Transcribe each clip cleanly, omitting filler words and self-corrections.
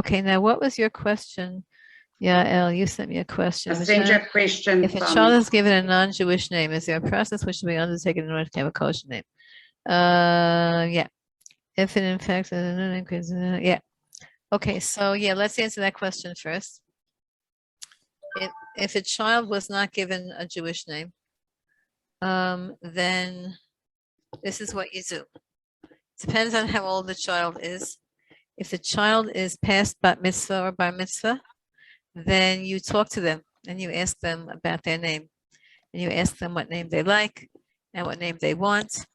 Okay, now what was your question? Yeah, El, you sent me a question. I sent you a question. If a child is given a non-Jewish name, is there a process which should be undertaken in order to have a kosher name? Yeah. If it in fact, yeah. Okay, so yeah, let's answer that question first. If a child was not given a Jewish name, then this is what you do. Depends on how old the child is. If the child is past bat mitzvah or bar mitzvah, then you talk to them and you ask them about their name. And you ask them what name they like and what name they want.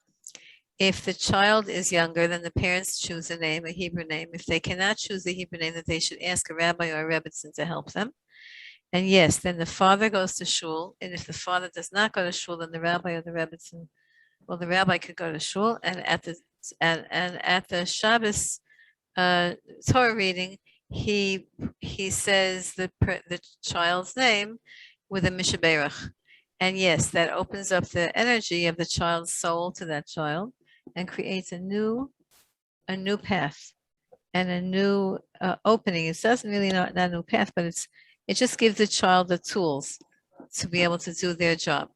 If the child is younger, then the parents choose a name, a Hebrew name. If they cannot choose a Hebrew name, then they should ask a rabbi or a Rebbetzin to help them. And yes, then the father goes to shul. And if the father does not go to shul, then the rabbi or the Rebbetzin, well, the rabbi could go to shul. And at the Shabbos Torah reading, he says the child's name with a mishaberach. And yes, that opens up the energy of the child's soul to that child and creates a new path and a new opening. It doesn't really not a new path, but it just gives the child the tools to be able to do their job.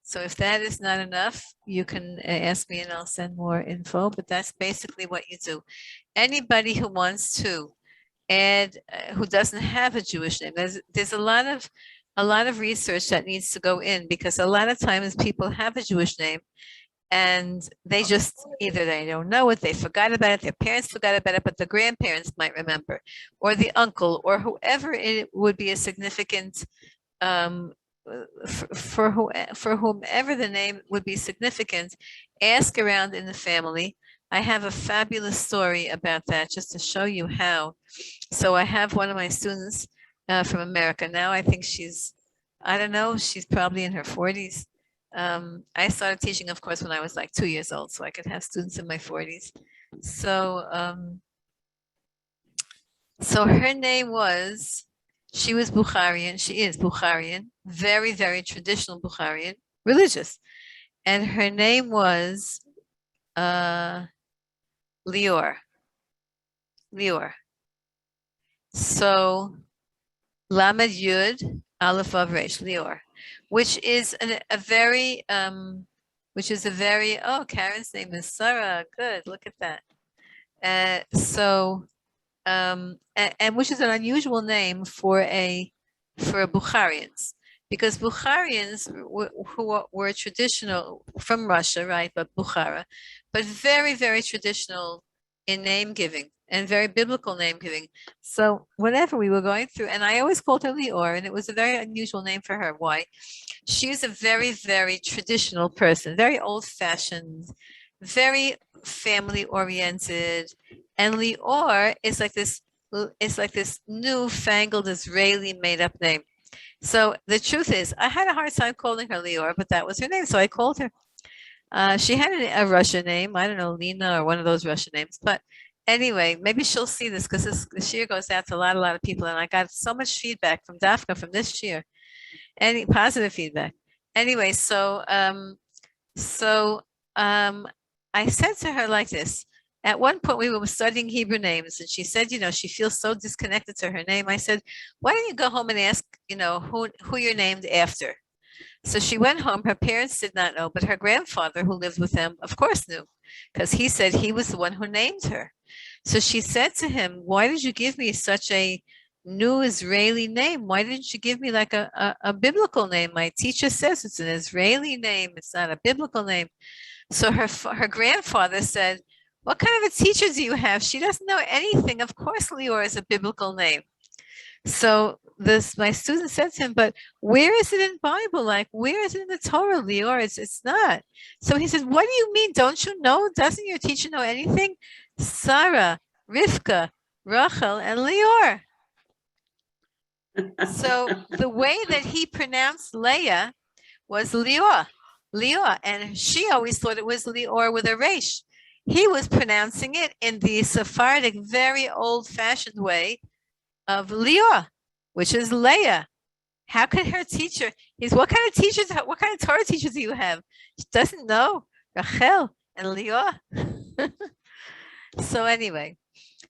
So if that is not enough, you can ask me and I'll send more info, but that's basically what you do. Anybody who wants to add, who doesn't have a Jewish name, there's a lot of research that needs to go in, because a lot of times people have a Jewish name and they just, either they don't know it, they forgot about it, their parents forgot about it, but the grandparents might remember, or the uncle, or whoever it would be a significant, for whomever the name would be significant, ask around in the family. I have a fabulous story about that just to show you how. So I have one of my students from America. Now I think she's, I don't know, she's probably in her 40s. I started teaching, of course, when I was like 2 years old, so I could have students in my 40s. So, so her name was, she was Bukharian, she is Bukharian, very, very traditional Bukharian, religious. And her name was Lior. So Lamed Yud Aleph Vav Resh, Lior, which is a very, oh, Karen's name is Sarah. Good, look at that. And which is an unusual name for Bukharians, because Bukharians who were traditional from Russia, right, but Bukhara, but very, very traditional in name giving and very biblical name giving. So whenever we were going through, and I always called her Lior, and it was a very unusual name for her. Why? She's a very, very traditional person, very old-fashioned, very family-oriented, and Lior is like this. It's like this newfangled Israeli made-up name. So the truth is, I had a hard time calling her Lior, but that was her name, so I called her. She had a Russian name. I don't know, Lena or one of those Russian names. But anyway, maybe she'll see this, because this year goes out to a lot of people, and I got so much feedback from Daphne from this year, any positive feedback. Anyway, so I said to her like this. At one point, we were studying Hebrew names, and she said, she feels so disconnected to her name. I said, why don't you go home and ask, who you're named after? So she went home. Her parents did not know, but her grandfather, who lived with them, of course knew, because he said he was the one who named her. So she said to him, why did you give me such a new Israeli name? Why didn't you give me like a biblical name? My teacher says it's an Israeli name. It's not a biblical name. So her grandfather said, what kind of a teacher do you have? She doesn't know anything. Of course, Lior is a biblical name. So my student said to him, but where is it in Bible? Like, where is it in the Torah, Lior? It's not. So he said, what do you mean? Don't you know? Doesn't your teacher know anything? Sarah, Rivka, Rochel, and Lior. So the way that he pronounced Leah was Lior, and she always thought it was Lior with a resh. He was pronouncing it in the Sephardic, very old-fashioned way of Lior, which is Leah. How could her teacher? What kind of Torah teachers do you have? She doesn't know Rochel and Lior. So anyway,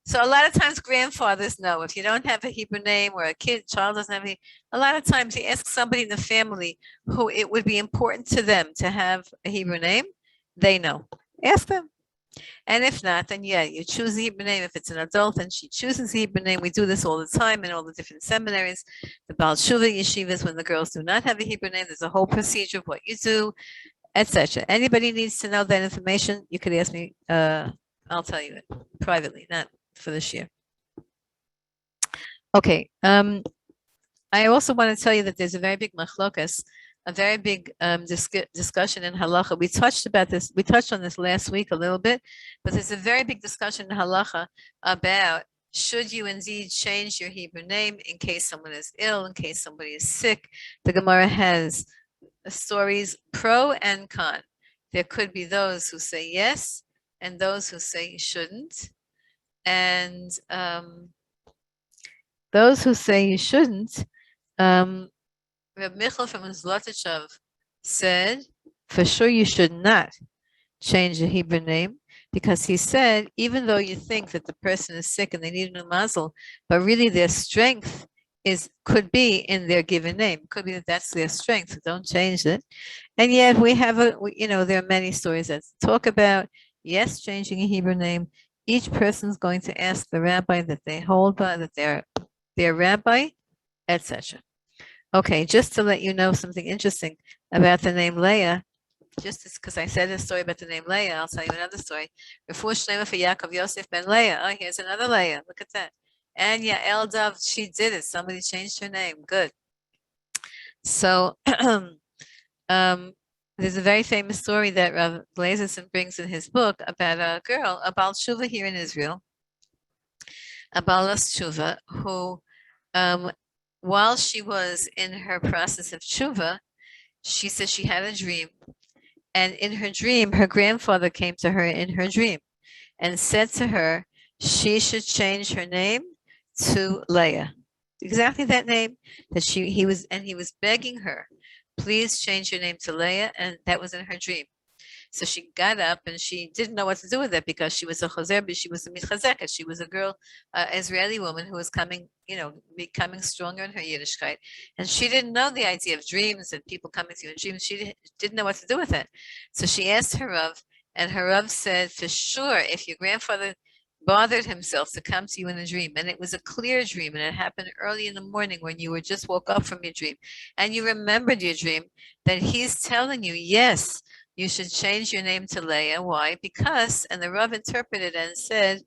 So a lot of times grandfathers know if you don't have a Hebrew name or child doesn't have a lot of times you ask somebody in the family who it would be important to them to have a Hebrew name, they know. Ask them. And if not, then yeah, you choose the Hebrew name. If it's an adult and she chooses the Hebrew name, we do this all the time in all the different seminaries, the Baal Shuva yeshivas, when the girls do not have a Hebrew name, there's a whole procedure of what you do, etc. Anybody needs to know that information, you could ask me. I'll tell you it privately, not for this year. Okay. I also want to tell you that there's a very big machlokas, a very big discussion in halacha. We touched on this last week a little bit, but there's a very big discussion in halacha about should you indeed change your Hebrew name in case someone is ill, in case somebody is sick. The Gemara has stories pro and con. There could be those who say yes and those who say you shouldn't. And those who say you shouldn't, Reb Michal from Zlotyshev said, for sure you should not change the Hebrew name, because he said, even though you think that the person is sick and they need a new mazel, but really their strength could be in their given name. Could be that that's their strength. So don't change it. And yet we have there are many stories that talk about, yes, changing a Hebrew name. Each person's going to ask the rabbi that they hold by, that they're their rabbi, etc. Okay, just to let you know something interesting about the name Leah, just because I said a story about the name Leah, I'll tell you another story. Before Shlema for Yaakov Yosef ben Leah. Oh, here's another Leah. Look at that. And Yael Dov, she did it. Somebody changed her name. Good. So there's a very famous story that Rav Glazerson brings in his book about a girl, a Baal Tshuva here in Israel, a Baalas Tshuva, who while she was in her process of tshuva, she said she had a dream. And in her dream, her grandfather came to her in her dream and said to her, she should change her name to Leah. Exactly that name that he was begging her, please change your name to Leah. And that was in her dream. So she got up and she didn't know what to do with it because she was a chozer, but she was a mitchazeket. She was a girl, Israeli woman who was becoming stronger in her Yiddishkeit. And she didn't know the idea of dreams and people coming to you in dreams. She didn't know what to do with it. So she asked her Rav, and her Rav said, for sure, if your grandfather bothered himself to come to you in a dream, and it was a clear dream, and it happened early in the morning when you were just woke up from your dream, and you remembered your dream, then he's telling you, yes, you should change your name to Leah. Why? Because, and the Rav interpreted and said,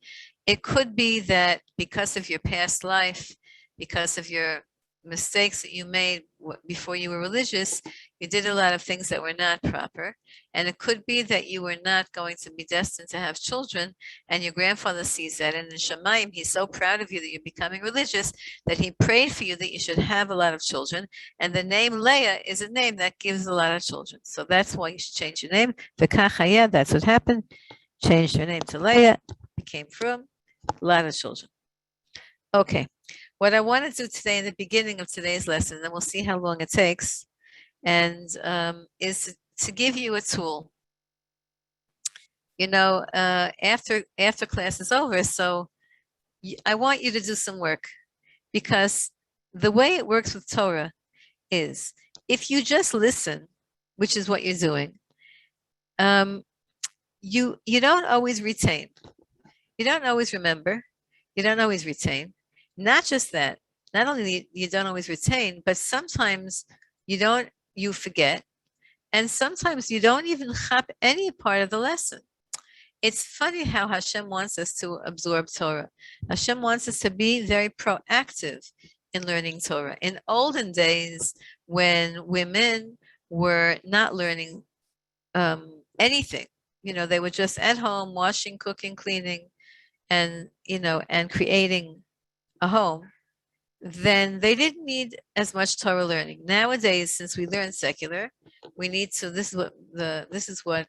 it could be that because of your past life, because of your mistakes that you made before you were religious, you did a lot of things that were not proper. And it could be that you were not going to be destined to have children, and your grandfather sees that. And in Shamayim, he's so proud of you that you're becoming religious that he prayed for you that you should have a lot of children. And the name Leah is a name that gives a lot of children. So that's why you should change your name. V'kachaya, that's what happened. Changed your name to Leah, became from a lot of children. Okay. What I want to do today in the beginning of today's lesson, and we'll see how long it takes, and is to give you a tool. After class is over, so I want you to do some work, because the way it works with Torah is if you just listen, which is what you're doing, you don't always retain. You don't always remember. You don't always retain. Not just that, not only you don't always retain, but sometimes you forget, and sometimes you don't even chap any part of the lesson. It's funny how Hashem wants us to absorb Torah. Hashem wants us to be very proactive in learning Torah. In olden days, when women were not learning anything, they were just at home washing, cooking, cleaning, and creating a home, then they didn't need as much Torah learning. Nowadays, since we learn secular, we need to. This is what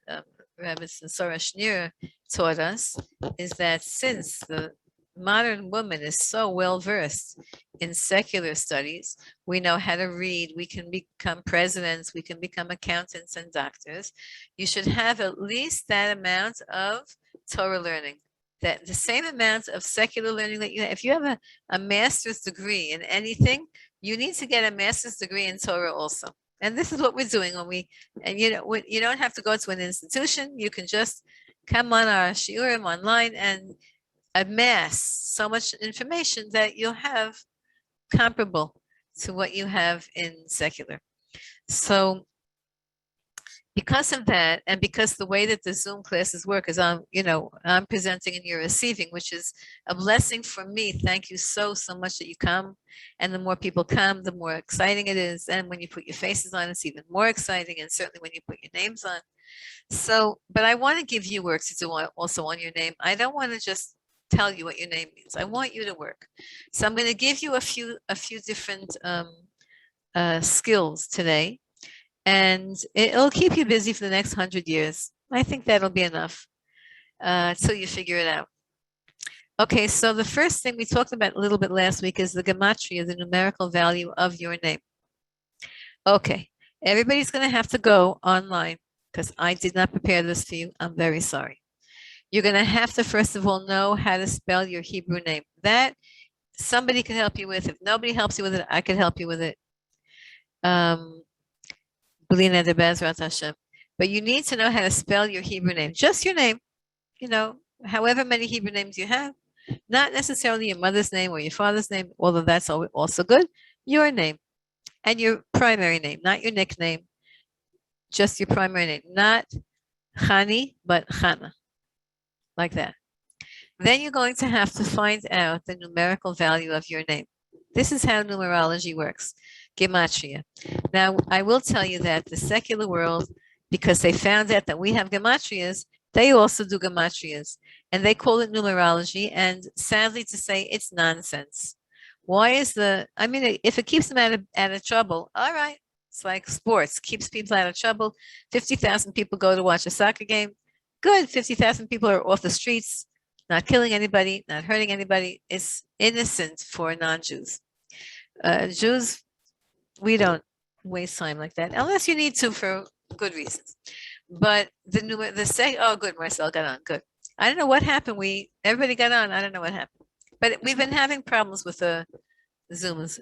Rebbetzin Sarah Schneer taught us, is that since the modern woman is so well versed in secular studies, we know how to read, we can become presidents, we can become accountants and doctors. You should have at least that amount of Torah learning. that the same amount of secular learning that you have, if you have a master's degree in anything, you need to get a master's degree in Torah also. And this is what we're doing and you don't have to go to an institution. You can just come on our shiurim online and amass so much information that you'll have comparable to what you have in secular. So because of that, and because the way that the Zoom classes work is I'm presenting and you're receiving, which is a blessing for me. Thank you so much that you come. And the more people come, the more exciting it is. And when you put your faces on, it's even more exciting. And certainly when you put your names on. So, but I want to give you work to do also on your name. I don't want to just tell you what your name means. I want you to work. So I'm going to give you a few different skills today. And it'll keep you busy for the next 100 years. I think that'll be enough till you figure it out. Okay, so the first thing we talked about a little bit last week is the gematria, the numerical value of your name. Okay, everybody's going to have to go online because I did not prepare this for you. I'm very sorry. You're going to have to, first of all, know how to spell your Hebrew name. That somebody can help you with. If nobody helps you with it, I can help you with it. But you need to know how to spell your Hebrew name. Just your name, however many Hebrew names you have, not necessarily your mother's name or your father's name, although that's also good. Your name and your primary name, not your nickname, just your primary name, not Chani, but Chana, like that. Then you're going to have to find out the numerical value of your name. This is how numerology works. Gematria. Now, I will tell you that the secular world, because they found out that we have gematrias, they also do gematrias, and they call it numerology, and sadly to say, it's nonsense. Why is if it keeps them out of trouble, all right, it's like sports, keeps people out of trouble. 50,000 people go to watch a soccer game. Good, 50,000 people are off the streets, not killing anybody, not hurting anybody. It's innocent for non-Jews. Jews, we don't waste time like that unless you need to for good reasons. But oh, good, Marcel got on. Good. I don't know what happened. Everybody got on. I don't know what happened. But we've been having problems with the Zooms.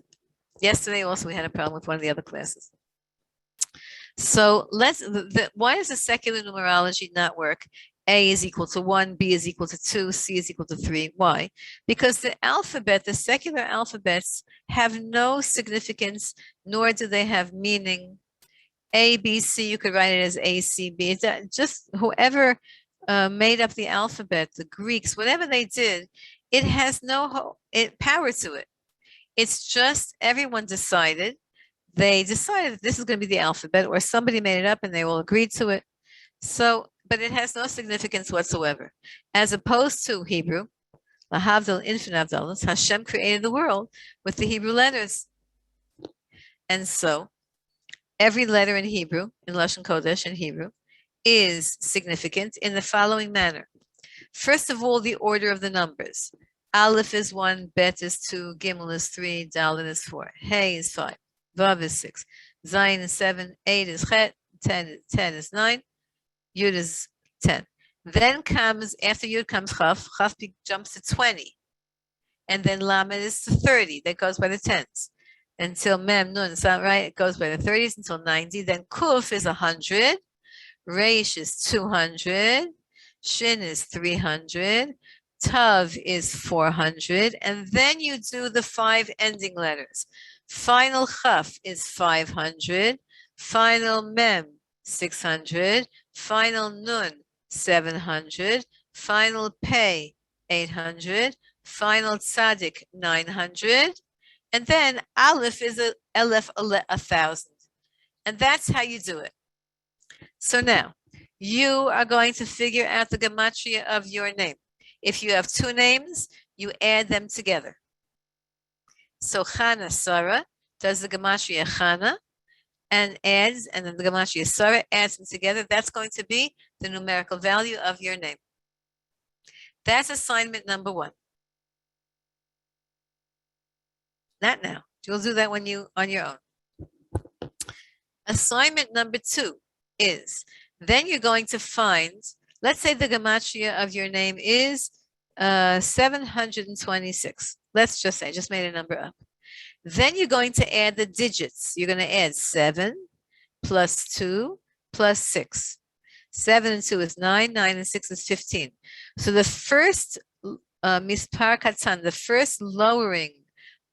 Yesterday also we had a problem with one of the other classes. So why does the secular numerology not work? A is equal to 1, B is equal to 2, C is equal to 3. Why? Because the secular alphabets have no significance, nor do they have meaning. A, B, C, you could write it as A, C, B. It's just whoever made up the alphabet, the Greeks, whatever they did, it has no power to it. It's just everyone decided. They decided that this is going to be the alphabet, or somebody made it up and they all agreed to it. So, but it has no significance whatsoever. As opposed to Hebrew, Lahavdil, infinite Havdalas, Hashem created the world with the Hebrew letters. And so, every letter in Hebrew, in Lashon Kodesh in Hebrew, is significant in the following manner. First of all, the order of the numbers. Aleph is 1, Bet is 2, Gimel is 3, Dalet is 4, Hey is 5, Vav is 6, Zayin is 7, 8 is Chet, 10 is 9, Yud is 10. Then after Yud comes Chaf. Chaf jumps to 20. And then Lamed is to 30. That goes by the tens. Until Mem, Nun, right? It goes by the 30s until 90. Then Kuf is 100. Reish is 200. Shin is 300. Tav is 400. And then you do the 5 ending letters. Final Chaf is 500. Final Mem, 600. Final Nun, 700. Final Pei, 800. Final Tzadik, 900. And then Aleph is 1,000. And that's how you do it. So now, you are going to figure out the gematria of your name. If you have 2 names, you add them together. So Chana Sarah does the gematria Chana, and then the gematria Sarah adds them together. That's going to be the numerical value of your name. That's assignment number 1. Not now. You'll do that on your own. Assignment number 2 is, then you're going to find, let's say the gematria of your name is 726. Let's just say, just made a number up. Then you're going to add the digits. You're going to add 7 plus 2 plus 6. 7 and 2 is 9, 9 and 6 is 15. So the first mispar katan, the first lowering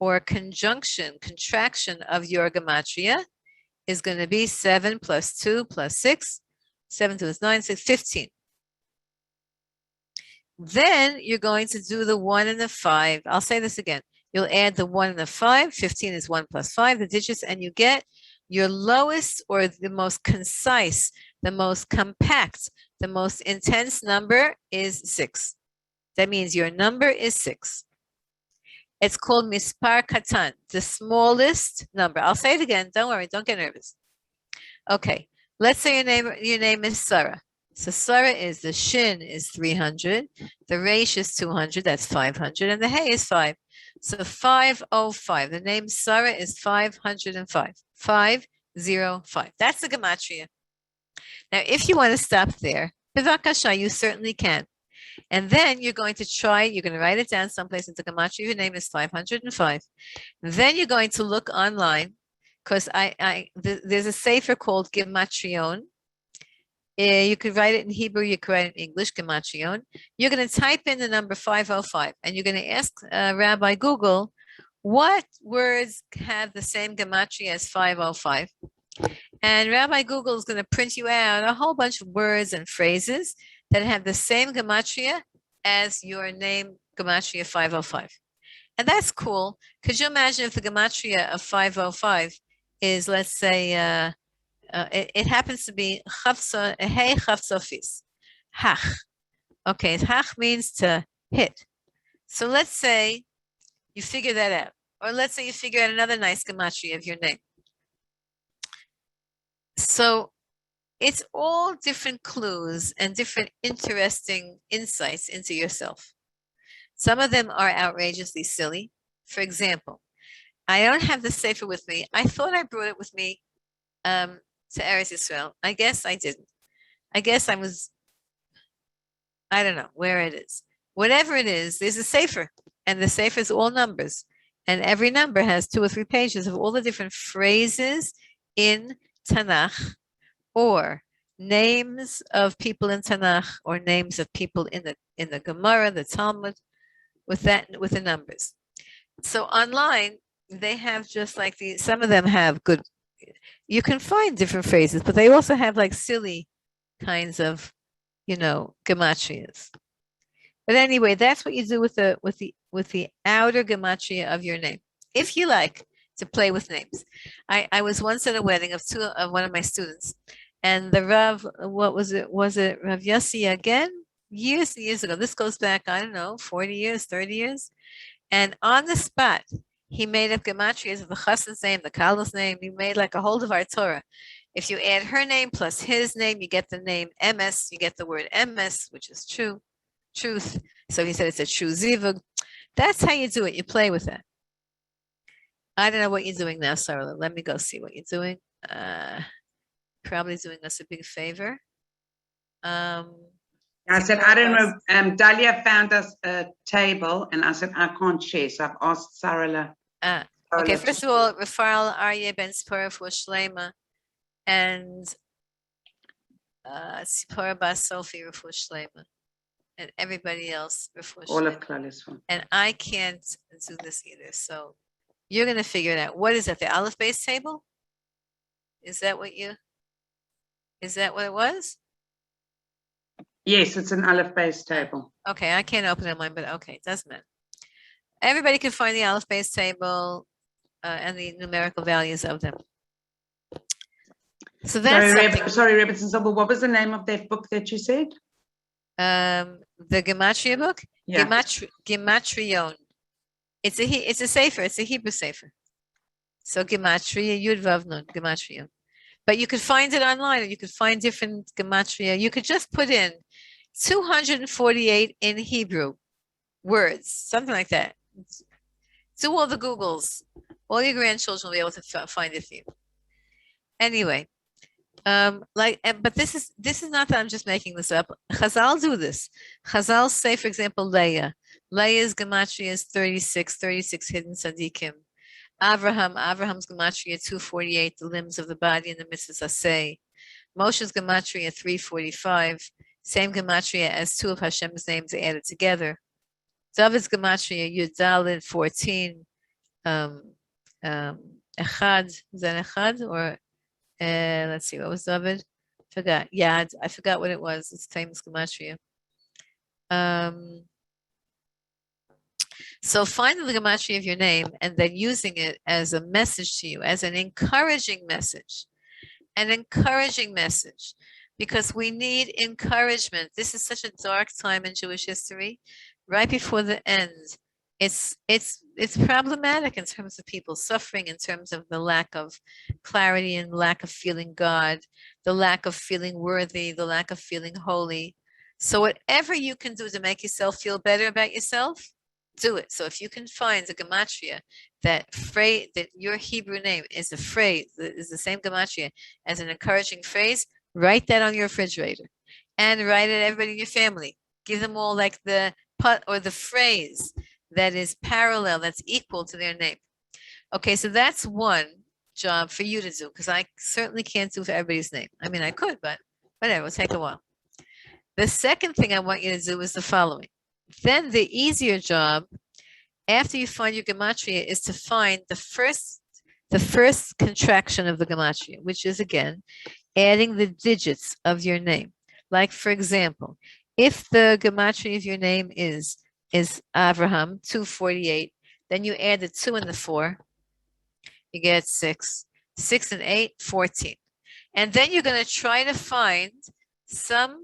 or conjunction, contraction of your gematria is going to be 7 plus 2 plus 6. 7 2 is 9, 6, 15. Then you're going to do the 1 and the 5. I'll say this again. You'll add the 1 and the 5. 15 is 1 plus 5, the digits, and you get your lowest or the most concise, the most compact, the most intense number is 6. That means your number is 6. It's called mispar katan, the smallest number. I'll say it again. Don't worry. Don't get nervous. Okay. Let's say your name is Sarah. So Sarah is, the shin is 300, the resh is 200, that's 500, and the hey is 5. So 505. The name Sarah is 505. 505. That's the gematria. Now, if you want to stop there, b'vakasha, you certainly can. And then you're going to write it down someplace in the gematria. Your name is 505. Then you're going to look online, because there's a sefer called Gematrion. You could write it in Hebrew, you could write it in English, Gematrion. You're going to type in the number 505, and you're going to ask Rabbi Google, what words have the same gematria as 505? And Rabbi Google is going to print you out a whole bunch of words and phrases that have the same gematria as your name, gematria 505. And that's cool. Could you imagine if the gematria of 505 is, let's say, it happens to be hey chavsofis, hach. Okay, hach means to hit. So let's say you figure that out. Or let's say you figure out another nice gematria of your name. So it's all different clues and different interesting insights into yourself. Some of them are outrageously silly. For example, I don't have the sefer with me. I thought I brought it with me to Eretz Yisrael. I guess I didn't. I guess I don't know where it is. Whatever it is, there's a sefer, and the sefer is all numbers, and every number has 2 or 3 pages of all the different phrases in Tanakh, or names of people in Tanakh, or names of people in the Gemara, the Talmud, with the numbers. So online, they have just like some of them have good. You can find different phrases, but they also have like silly kinds of, gematrias. But anyway, that's what you do with the outer gematria of your name. If you like to play with names. I was once at a wedding of one of my students, and the Rav, what was it? Was it Rav Yossi again? Years and years ago. This goes back, I don't know, 40 years, 30 years. And on the spot, he made up gematrias of the chassan's name, the kalah's name. He made like a whole Devar Torah. If you add her name plus his name, you get the name MS. You get the word MS, which is true, truth. So he said it's a true zivug. That's how you do it. You play with it. I don't know what you're doing now, Sarah. Let me go see what you're doing. Probably doing us a big favor. I said, I don't know. Dalia found us a table, and I said, I can't share. So I've asked Sarah. Okay, first of all, Rafael Aryeh Ben Sipora for Shlema, and Sipora Bas Sophie for Shlema, and everybody else for Shlema. All of Klaliswan. And I can't do this either. So you're going to figure it out. What is that? The Aleph base table? Is that what it was? Yes, it's an Aleph base table. Okay, I can't open it mine, but okay, it doesn't matter. Everybody can find the Aleph base table and the numerical values of them. So that's sorry, Rebbetzin, what was the name of that book that you said? The Gematria book? Yeah. Gematrion. It's a sefer. It's a Hebrew sefer. So Gematria, Yud Vav Nun, Gematrion. But you could find it online, and you could find different gematria. You could just put in 248 in Hebrew words, something like that. Do all the Googles. All your grandchildren will be able to find it for you. Anyway, But this is not that I'm just making this up. Chazal do this. Chazal say, for example, Leah. Leah's gematria is 36, 36 hidden tzaddikim. Abraham's gematria 248, the limbs of the body and the mitzvahs asay. Moshe's gematria 345, same gematria as two of Hashem's names added together. David's gematria Yud Daled 14. Echad, is that Echad or let's see, what was David? Forgot. Yeah, I forgot what it was. It's famous gematria. So finding the gematria of your name and then using it as a message to you, as an encouraging message. An encouraging message, because we need encouragement. This is such a dark time in Jewish history, right before the end. It's problematic in terms of people suffering, in terms of the lack of clarity and lack of feeling God, the lack of feeling worthy, the lack of feeling holy. So whatever you can do to make yourself feel better about yourself, do it. So if you can find a gematria that your Hebrew name is a phrase that is the same gematria as an encouraging phrase, write that on your refrigerator and write it to everybody in your family. Give them all like the put or the phrase that is parallel, that's equal to their name. Okay, so that's one job for you to do, because I certainly can't do for everybody's name. I mean, I could, but whatever, it'll take a while. The second thing I want you to do is the following. Then the easier job, after you find your gematria, is to find the first contraction of the gematria, which is, again, adding the digits of your name. Like, for example, if the gematria of your name is Abraham, 248, then you add the 2 and the 4, you get 6. 6 and 8, 14. And then you're going to try to find some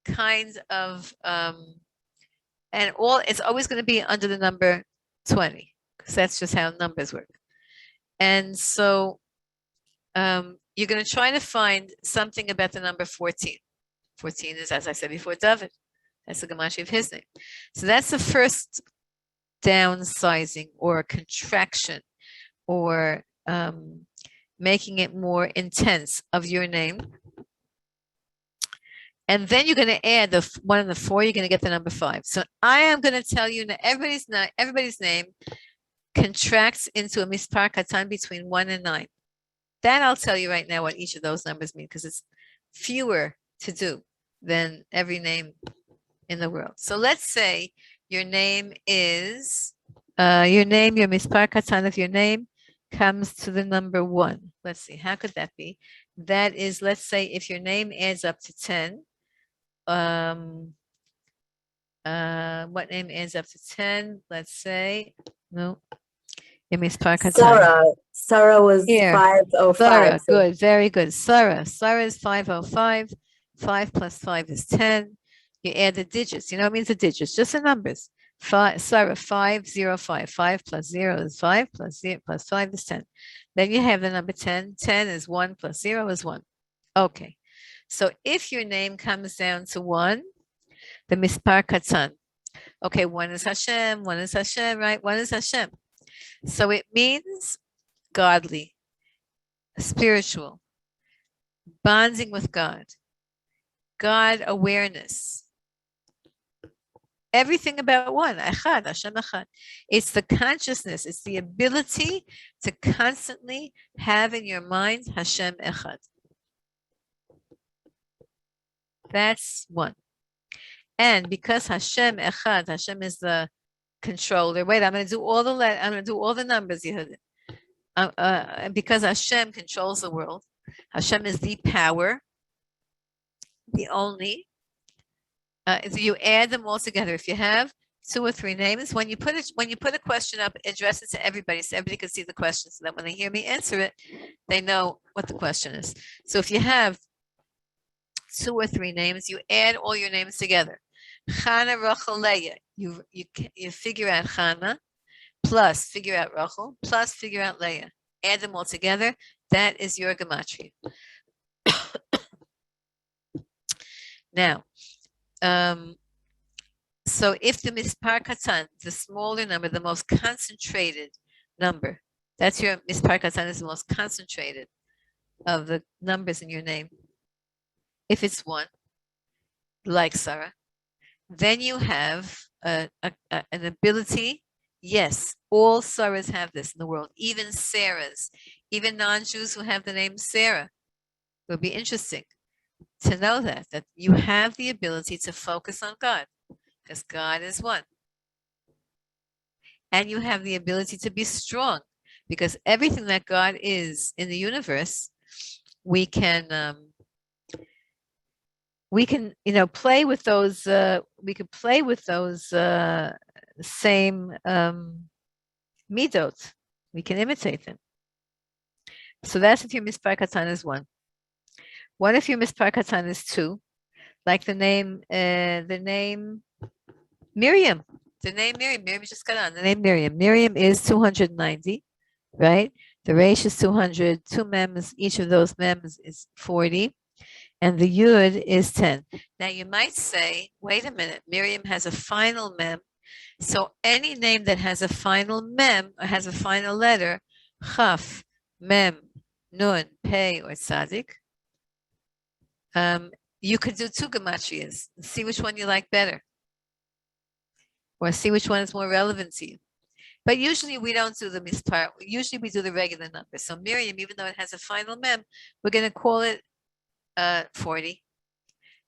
kind of, it's always going to be under the number 20, because that's just how numbers work. And so you're going to try to find something about the number 14. 14 is, as I said before, David. That's the gematria of his name. So that's the first downsizing or contraction or making it more intense of your name. And then you're going to add the 1 and the 4, you're going to get the number 5. So I am going to tell you that everybody's name contracts into a mispar katan between 1 and 9. That I'll tell you right now what each of those numbers mean, because it's fewer to do than every name in the world. So let's say your name is, your mispar katan of your name comes to the number 1. Let's see, how could that be? That is, let's say if your name adds up to 10, what name ends up to 10? Let's say, no. Sarah was here. 505. Sarah, good, very good. Sarah is 505. 5 plus 5 is 10. You add the digits. You know what it means, the digits, just the numbers. Sarah, 505. 5 plus 0 is 5 plus 0 plus 5 is 10. Then you have the number 10. 10 is 1 plus 0 is 1. Okay. So if your name comes down to 1, the mispar katan. Okay, 1 is Hashem, right? 1 is Hashem. So it means godly, spiritual, bonding with God, God awareness. Everything about 1, Echad, Hashem Echad. It's the consciousness, it's the ability to constantly have in your mind Hashem Echad. That's 1. And because Hashem Echad, Hashem is the controller. Wait, I'm going to do all the numbers. You heard it. Because Hashem controls the world. Hashem is the power, the only. So you add them all together. If you have 2 or 3 names, when you put a question up, address it to everybody so everybody can see the question, so that when they hear me answer it, they know what the question is. So if you have 2 or 3 names, you add all your names together. Chana, Rochel, Leah. You figure out Chana, plus figure out Rochel, plus figure out Leah. Add them all together. That is your gematria. Now, so if the mispar katan, the smaller number, the most concentrated number, that's your mispar katan, is the most concentrated of the numbers in your name. if it's one, like Sarah, then you have an ability. Yes, all Sarahs have this in the world, even Sarahs, even non-Jews who have the name Sarah. It would be interesting to know that you have the ability to focus on God, because God is one. And you have the ability to be strong, because everything that God is in the universe, we can play with those. We could play with those same midot. We can imitate them. So that's if your mispar katan is one. What if your mispar katan is two? Like the name Miriam. The name Miriam. Miriam just got on. The name Miriam. Miriam is 290, right? The resh is 200. Two mems. Each of those mems is 40. And the yud is 10. Now you might say, wait a minute, Miriam has a final mem. So any name that has a final mem or has a final letter, chaf, mem, nun, pei, or tzadik, you could do two gematrias. See which one you like better. Or see which one is more relevant to you. But usually we don't do the mispar. Usually we do the regular number. So Miriam, even though it has a final mem, we're going to call it 40.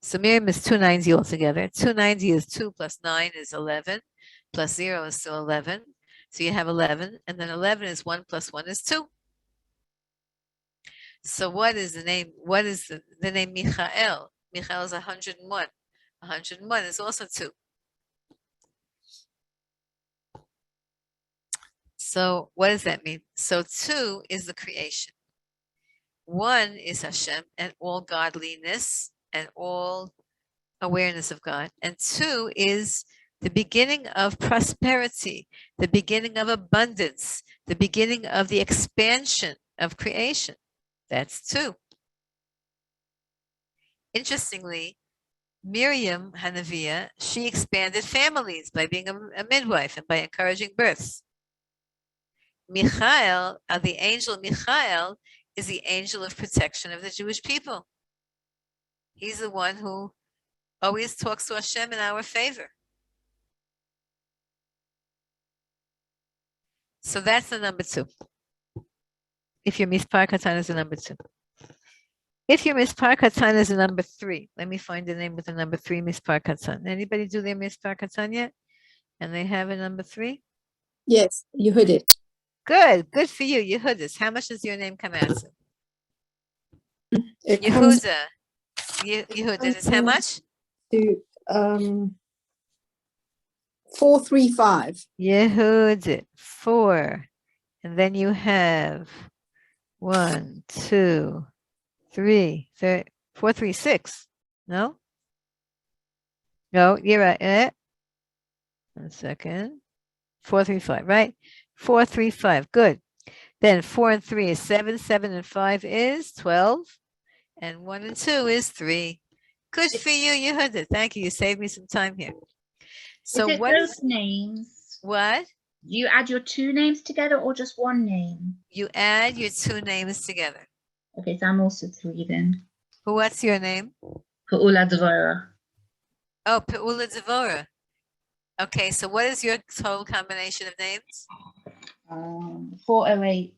So Miriam is 290 altogether. 290 is 2 plus 9 is 11, plus 0 is still 11. So you have 11, and then 11 is 1 plus 1 is 2. So what is the name? What is the name Michael? Michael is 101. 101 is also 2. So what does that mean? So 2 is the creation. 1 is Hashem and all godliness and all awareness of God. And 2 is the beginning of prosperity, the beginning of abundance, the beginning of the expansion of creation. That's 2. Interestingly, Miriam Hanaviah, she expanded families by being a midwife and by encouraging births. Michael, the angel Michael, is the angel of protection of the Jewish people. He's the one who always talks to Hashem in our favor. So that's the number 2. If your mispar katan is the number 2. If your mispar katan is the number 3, let me find the name with the number 3 mispar katan. Anybody do their mispar katan yet? And they have a number 3? Yes, you heard it. Good for you. Yehudis. How much does your name come out to? It comes Yehuda. Yehudis is how much? to 435. Yehud, 4. And then you have 1, 2, 3, 4, 3, 6. No? No, you're right. 1 second. 4, 3, 5, right? 4, 3, 5. Good. Then 4 and 3 is 7. 7 and 5 is 12. And 1 and 2 is 3. Good for you. You heard it. Thank you. You saved me some time here. So is it what both is names? what? You add your 2 names together or just 1 name? You add your 2 names together. Okay, so I'm also 3 then. What's your name? Pa'ula Devora. Oh, Pe'ula Devora. Okay, so what is your total combination of names? 408.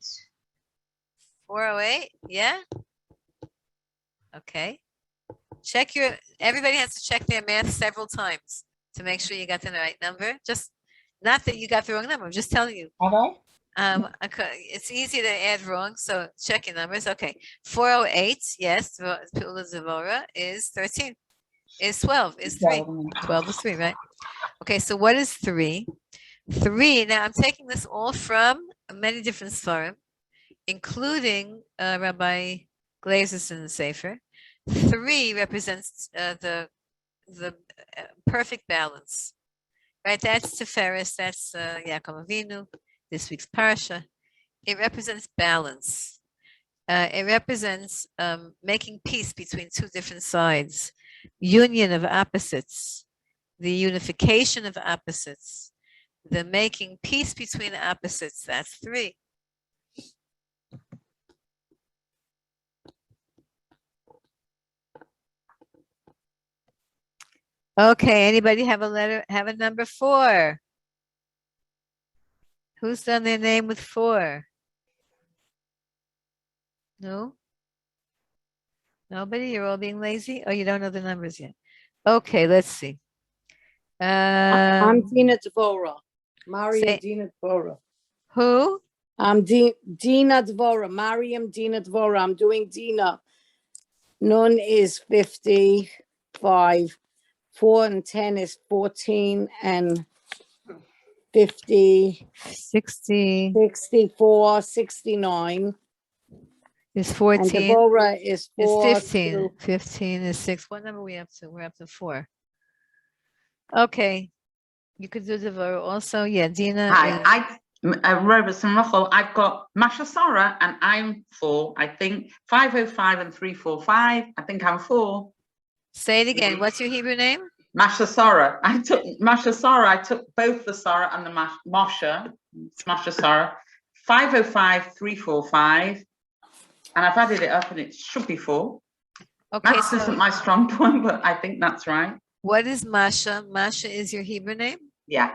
408? Yeah? Okay. Everybody has to check their math several times to make sure you got the right number. Just not that you got the wrong number. I'm just telling you. Okay. It's easy to add wrong, so check your numbers. Okay. 408, yes, Pe'ula Devora is 13. Is 12, is 3. 12 is 3, right? Okay, so what is 3? 3, now I'm taking this all from many different svarim, including Rabbi Glazer's Sefer. 3 represents the perfect balance, right? That's Tiferes, that's Yaakov Avinu, this week's parsha. It represents balance. It represents making peace between 2 different sides, union of opposites, the unification of opposites, the making peace between opposites. That's 3. Okay, anybody have a number 4? Who's done their name with 4? No? Nobody? You're all being lazy? Oh, you don't know the numbers yet. Okay, let's see. I'm Dina Dvora. Mariam say- Dina Dvora. Who? I'm Dina Dvora. Mariam Dina Dvora. I'm doing Dina. Nun is 55. 4 and 10 is 14 and 50, 60 64, 69. is And 14. Deborah is It's 4. 15. to- 15 is 6. What number are we up to? We're up to 4. Okay. You could do Devorah also. Yeah, Dina. Hi, Rebbetzin Rochel. I've got Masha Sora and I'm 4, I think. 505 and 345. I think I'm 4. Say it again. What's your Hebrew name? Masha Sora. I took Masha Sora. I took both the Sora and the Masha. It's Masha Sora. 505, 345. And I've added it up and it should be 4. Okay, Maths so isn't my strong point, but I think that's right. what is Masha? Masha is your Hebrew name? Yeah.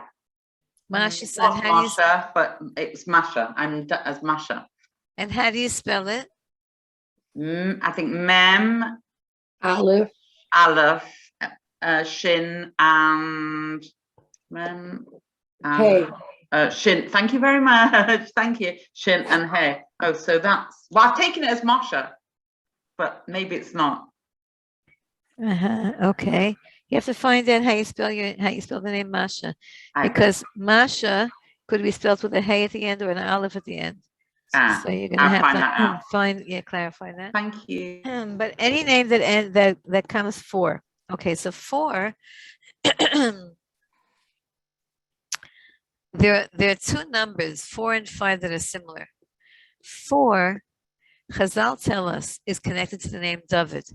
Masha, It son. was How do you, Masha, but it's Masha. I'm as Masha. and how do you spell it? I think Mem, Aleph. Aleph, Shin, and Mem. Hey. Shin. Thank you very much. Thank you. Shin and Hey. Oh, so that's, well, I've taken it as Masha, but maybe it's not. Okay. You have to find out how you spell the name Masha, I- because Masha could be spelled with a hey at the end or an aleph at the end. So you're gonna I'll have find to that out. clarify that. Thank you. But any name that comes 4. Okay, so 4. There are 2 numbers, 4 and 5, that are similar. 4, Chazal tell us, is connected to the name David,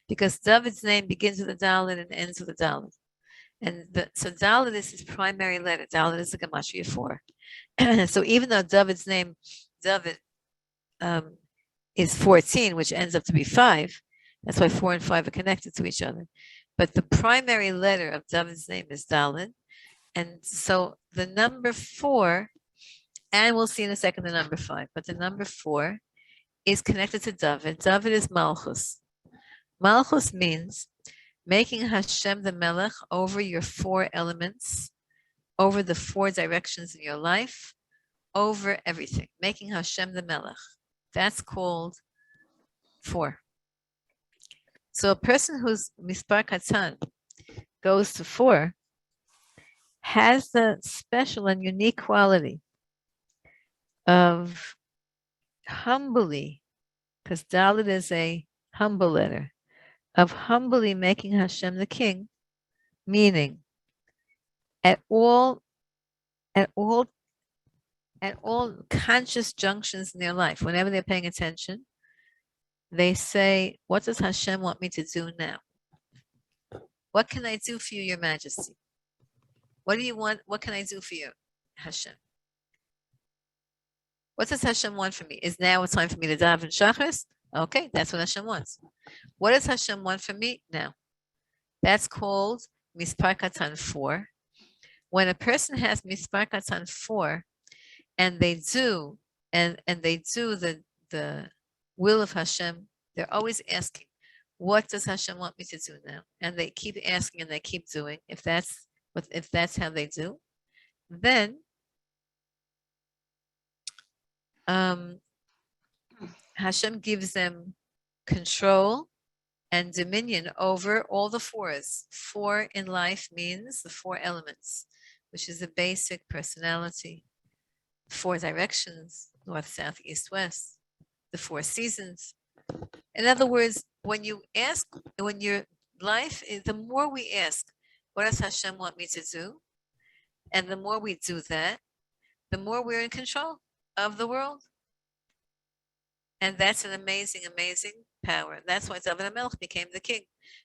because David's name begins with a Dalet and ends with a Dalet. And so Dalet is his primary letter. Dalet is the Gematria 4. So even though David's name, David, is 14, which ends up to be 5, that's why 4 and 5 are connected to each other. But the primary letter of David's name is Dalet. And so the number 4, and we'll see in a second the number 5, but the number 4 is connected to David. David is Malchus. Malchus means making Hashem the Melech over your 4 elements, over the 4 directions in your life, over everything. Making Hashem the Melech. That's called 4. So a person whose Mispar Katan goes to 4 has the special and unique quality of humbly, because Dalet is a humble letter, of humbly making Hashem the king, meaning at all conscious junctions in their life, whenever they're paying attention, they say, what does Hashem want me to do now? What can I do for you, Your Majesty? What do you want? What can I do for you, Hashem? What does Hashem want from me? Is now a time for me to daven Shachris? Okay, that's what Hashem wants. What does Hashem want from me now? That's called Mispar Katan 4. When a person has Mispar Katan 4, and they do the will of Hashem, they're always asking, what does Hashem want me to do now? And they keep asking and they keep doing. If that's how they do, then Hashem gives them control and dominion over all the 4s. 4 in life means the 4 elements, which is the basic personality, 4 directions, north, south, east, west, the 4 seasons. In other words, when your life is, the more we ask, what does Hashem want me to do? And the more we do that, the more we're in control of the world. And that's an amazing, amazing power. That's why David HaMelech became the king,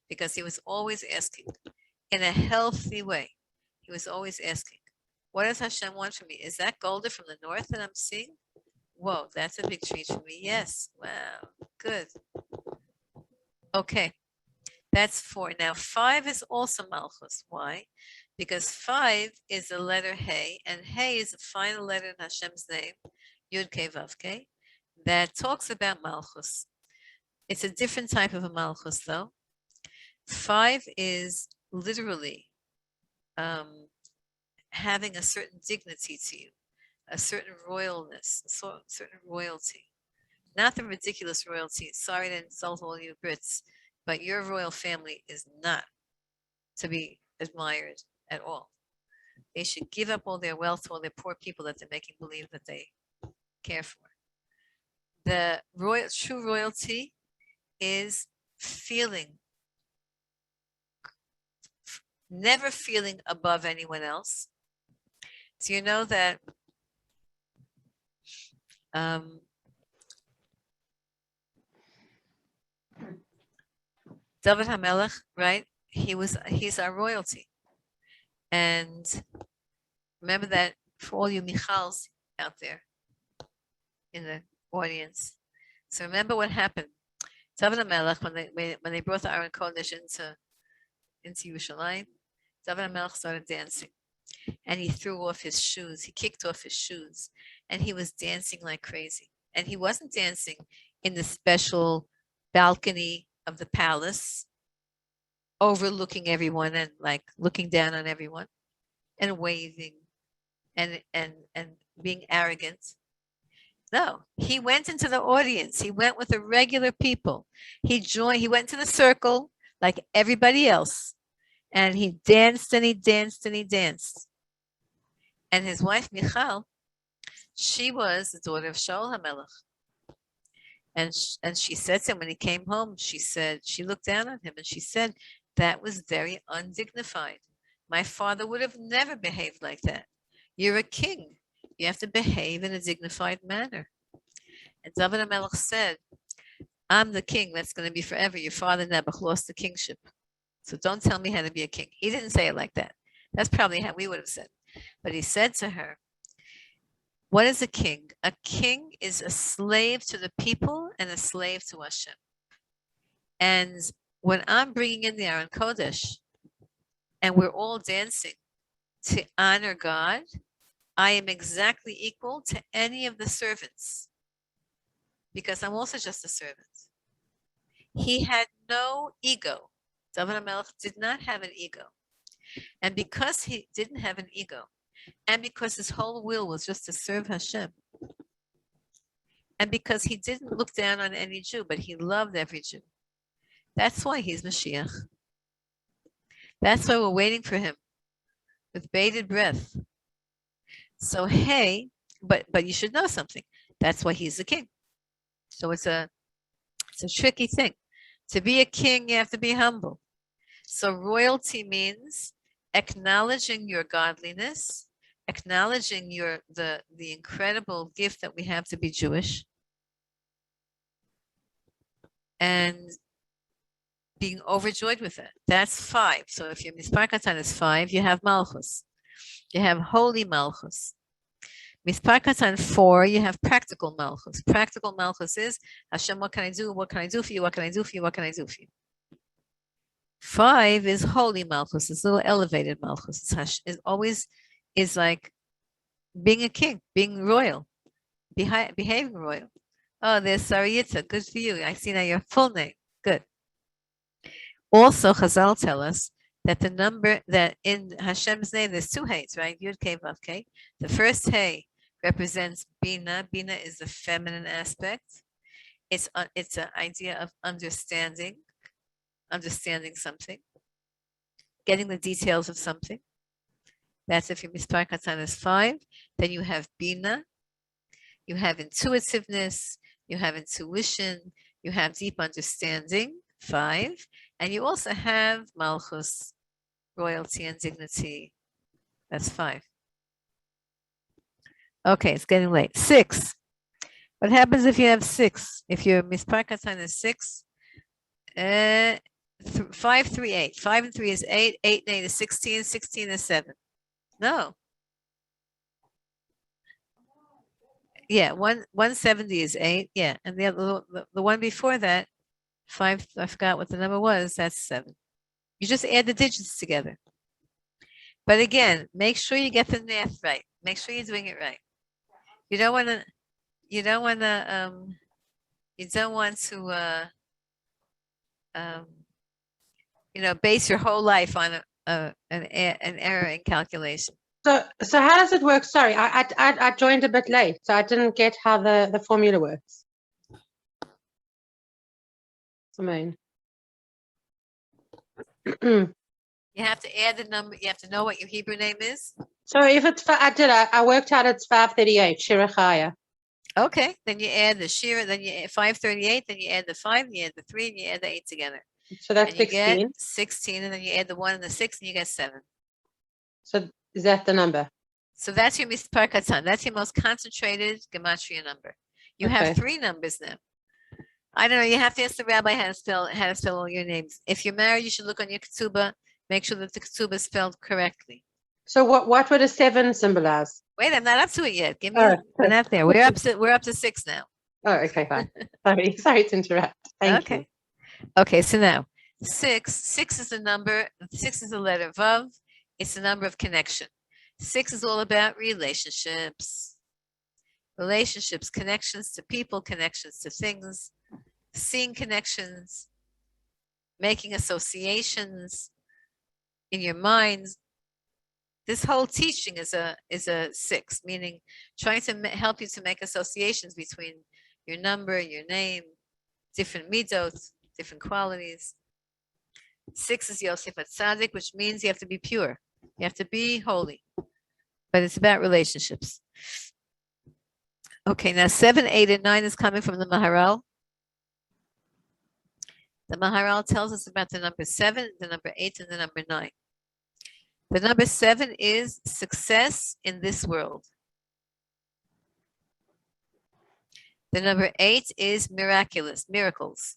because he was always asking in a healthy way. He was always asking, what does Hashem want from me? Is that Golda from the north that I'm seeing? Whoa, that's a big treat for me. Yes. Wow. Good. Okay. That's 4. Now 5 is also Malchus. Why? Because 5 is the letter Hey, and Hey is the final letter in Hashem's name, Yud Kei Vav Kei, that talks about Malchus. It's a different type of a Malchus, though. 5 is literally having a certain dignity to you, a certain royalness, a certain royalty. Not the ridiculous royalty. Sorry to insult all you Brits, but your royal family is not to be admired at all. They should give up all their wealth to all their poor people that they're making believe that they care for. The true royalty is never feeling above anyone else. So you know that David HaMelech, right? He's our royalty. And remember that for all you Michals out there in the audience. So remember what happened. David HaMelech, when they brought the Aron Kodesh into Yerushalayim, David HaMelech started dancing. And he threw off his shoes. He kicked off his shoes. And he was dancing like crazy. And he wasn't dancing in the special balcony of the palace, overlooking everyone and like looking down on everyone and waving and being arrogant. No, he went into the audience. He went with the regular people. He went to the circle like everybody else. And he danced and he danced and he danced. And his wife, Michal, she was the daughter of Shaul HaMelech. And she said to him when he came home, she looked down on him and she said, that was very undignified. My father would have never behaved like that. You're a king. You have to behave in a dignified manner. And David HaMelech said, I'm the king. That's going to be forever. Your father Nebuch lost the kingship. So don't tell me how to be a king. He didn't say it like that. That's probably how we would have said. But he said to her, what is a king? A king is a slave to the people and a slave to Hashem. And when I'm bringing in the Aron Kodesh and we're all dancing to honor God, I am exactly equal to any of the servants because I'm also just a servant. He had no ego. David HaMelech did not have an ego. And because he didn't have an ego, and because his whole will was just to serve Hashem, and because he didn't look down on any Jew, but he loved every Jew, that's why he's Mashiach. That's why we're waiting for him with bated breath. So hey, but you should know something. That's why he's the king. So it's a tricky thing. To be a king, you have to be humble. So royalty means acknowledging your godliness, acknowledging the incredible gift that we have to be Jewish, and being overjoyed with it. That's 5. So if your Mispar Katan is 5, you have Malchus. You have holy Malchus. Mispar Katan 4, you have practical Malchus. Practical Malchus is, Hashem, what can I do? What can I do for you? What can I do for you? What can I do for you? 5 is holy Malchus. It's a little elevated Malchus. It always is like being a king, being royal, behaving royal. Oh, there's Sarayitza. Good for you. I see now your full name. Good. Also, Chazal tell us that the number that in Hashem's name, there's 2 Heys, right? Yud Kei Vav Kei. The first Hey represents Bina. Bina is the feminine aspect. It's an idea of understanding something, getting the details of something. That's if your Mispar Katan is 5. Then you have Bina. You have intuitiveness. You have intuition. You have deep understanding, 5. And you also have Malchus, royalty and dignity. That's 5. Okay, it's getting late. 6. What happens if you have 6? If your Mispar Katan is 6, 5, 3, 8. 5 and 3 is 8. 8 and 8 is 16. 16 is 7. No. Yeah, 170 is 8. Yeah, and the one before that, 5, I forgot what the number was. That's 7. You just add the digits together. But again, make sure you get the math right. Make sure you're doing it right. You don't want to, you don't want to, base your whole life on an error in calculation. So how does it work? Sorry, I joined a bit late, so I didn't get how the formula works. Simone. You have to add the number. You have to know what your Hebrew name is. So if it's I worked out it's 538 Shirachaya. Okay, then you add the shira, then you add 538, then you add the 5, you add the 3, and you add the 8 together. So that's And you get 16. 16, and then you add the 1 and the 6, and you get 7. So is that the number? So that's your mispar katan. That's your most concentrated gematria number. You have Okay. 3 numbers now. I don't know. You have to ask the rabbi how to spell all your names. If you're married, you should look on your ketubah. Make sure that the ketubah is spelled correctly. So what would a 7 symbolize? Wait, I'm not up to it yet. Give me. Oh. We're not there. We're up to 6 now. Oh, okay, fine. Sorry to interrupt. Thank you. Okay, so now 6 is the number, 6 is the letter Vav. It's the number of connection. 6 is all about relationships. Relationships, connections to people, connections to things, seeing connections, making associations in your minds. This whole teaching is a 6, meaning trying to help you to make associations between your number, your name, different midot, different qualities. 6 is Yosef Atzadik, which means you have to be pure. You have to be holy. But it's about relationships. Okay, now 7, 8, and 9 is coming from the Maharal. The Maharal tells us about the number 7, the number 8, and the number 9. The number 7 is success in this world. The number 8 is miracles.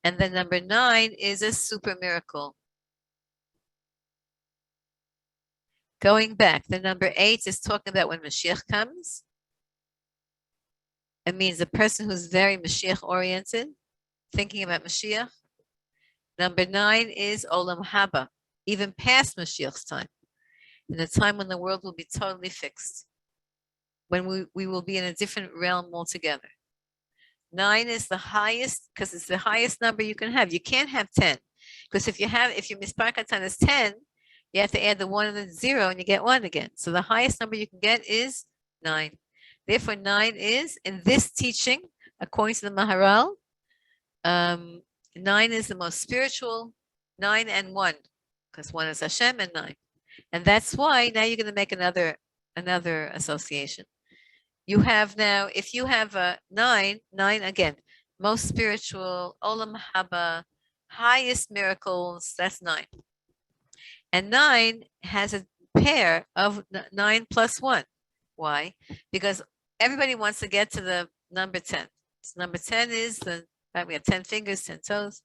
And the number 9 is a super miracle. Going back, the number 8 is talking about when Mashiach comes. It means a person who's very Mashiach oriented, thinking about Mashiach. Number 9 is Olam Haba, even past Mashiach's time, in a time when the world will be totally fixed, when we will be in a different realm altogether. 9 is the highest, because it's the highest number you can have. You can't have 10, because if your mispar katan is 10, you have to add the 1 and the 0, and you get 1 again. So the highest number you can get is 9. Therefore, 9 is, in this teaching, according to the Maharal, 9 is the most spiritual, 9 and 1, because 1 is Hashem and 9. And that's why now you're going to make another association. You have now, if you have a 9 again, most spiritual, Olam Haba, highest miracles, that's 9. And 9 has a pair of 9 plus 1. Why? Because everybody wants to get to the number 10. So number 10 is we have 10 fingers, 10 toes.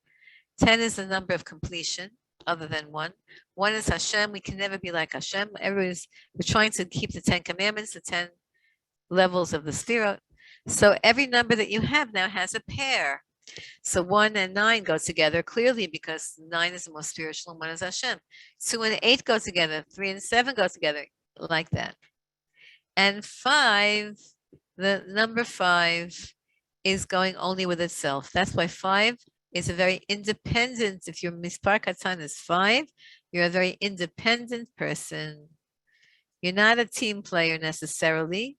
10 is the number of completion, other than 1. 1 is Hashem. We can never be like Hashem. We're trying to keep the 10 commandments, the 10 levels of the Sphirot. So every number that you have now has a pair. So 1 and 9 go together clearly because 9 is the most spiritual and 1 is Hashem. 2 and 8 go together. 3 and 7 go together like that. And 5, the number 5 is going only with itself. That's why 5 is a very independent. If your mispar katan is 5, you're a very independent person. You're not a team player necessarily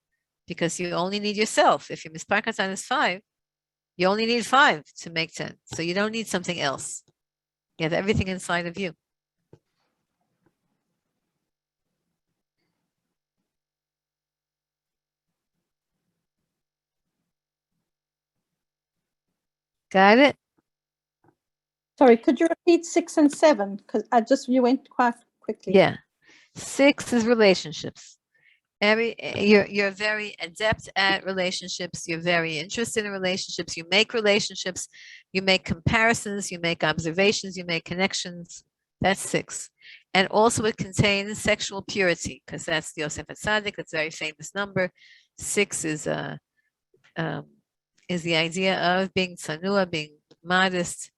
because you only need yourself. If your mispar katan is 5, you only need 5 to make 10. So you don't need something else. You have everything inside of you. Got it? Sorry, could you repeat 6 and 7? Because you went quite quickly. Yeah. 6 is relationships. You're very adept at relationships. You're very interested in relationships. You make relationships. You make comparisons. You make observations. You make connections. That's 6. And also it contains sexual purity because that's the Yosef Atzadik. It's a very famous number. 6 is is the idea of being tsanua, being modest,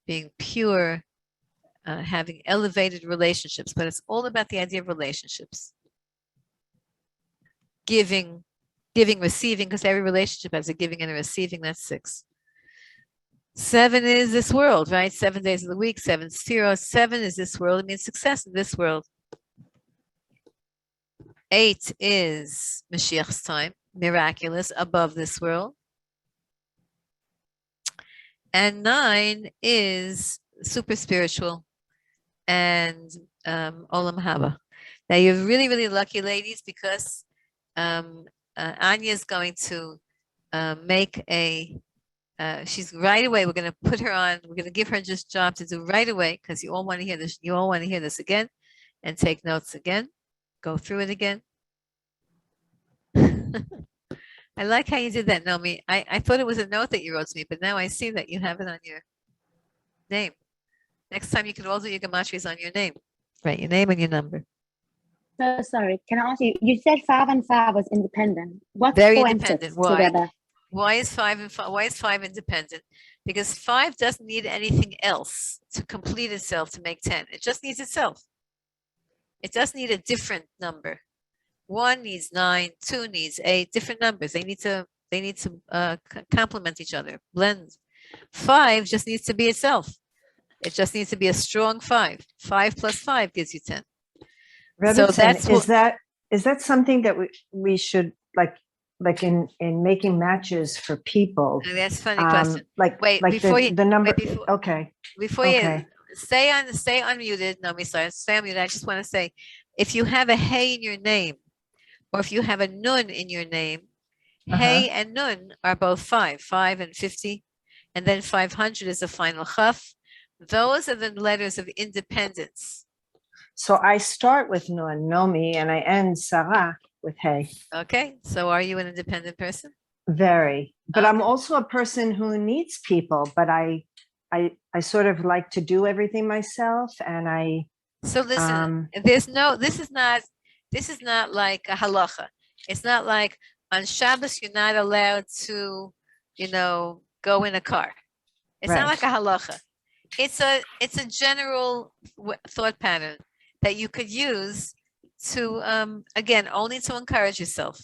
being pure, having elevated relationships. But it's all about the idea of relationships. Giving, receiving, because every relationship has a giving and a receiving. That's 6. 7 is this world, right? 7 days of the week, 7 sphira. 7 is this world. It means success in this world. 8 is Mashiach's time, miraculous, above this world. And 9 is super spiritual and Olam Haba. Now you're really, really lucky, ladies, because Anya is going to make a, she's right away, we're going to put her on, we're going to give her just job to do right away, because you all want to hear this, you all want to hear this again and take notes again, go through it again. I like how you did that, Naomi. I thought it was a note that you wrote to me, but now I see that you have it on your name. Next time you can all do your gematries on your name. Right, your name and your number. So sorry, can I ask you, you said 5 and 5 was independent. What's Very 4 and independent. 6 Why? together? Why is 5 and 5? Why is 5 independent? Because 5 doesn't need anything else to complete itself to make 10. It just needs itself. It doesn't need a different number. 1 needs 9, 2 needs 8, different numbers. They need to complement each other, blend. 5 just needs to be itself. It just needs to be a strong 5. 5 plus 5 gives you 10. So Rebbetzin, that's is that something that we should like in making matches for people? That's a funny question. Like Wait, like before you, the number. wait, before, Okay. Before Okay. you stay unmuted. No, sorry, stay unmuted. I just want to say, if you have a hey in your name, or if you have a nun in your name, hey and nun are both 5 and 50, and then 500 is the final chaf. Those are the letters of independence. So I start with Nun, Nomi, and I end Sarah with Hey. Okay, so are you an independent person? Very, but I'm Okay. also a person who needs people, but I sort of like to do everything myself, and I. So listen, this is not like a halacha. It's not like on Shabbos you're not allowed to, go in a car. It's not like a halacha. It's a general thought pattern that you could use to, again, only to encourage yourself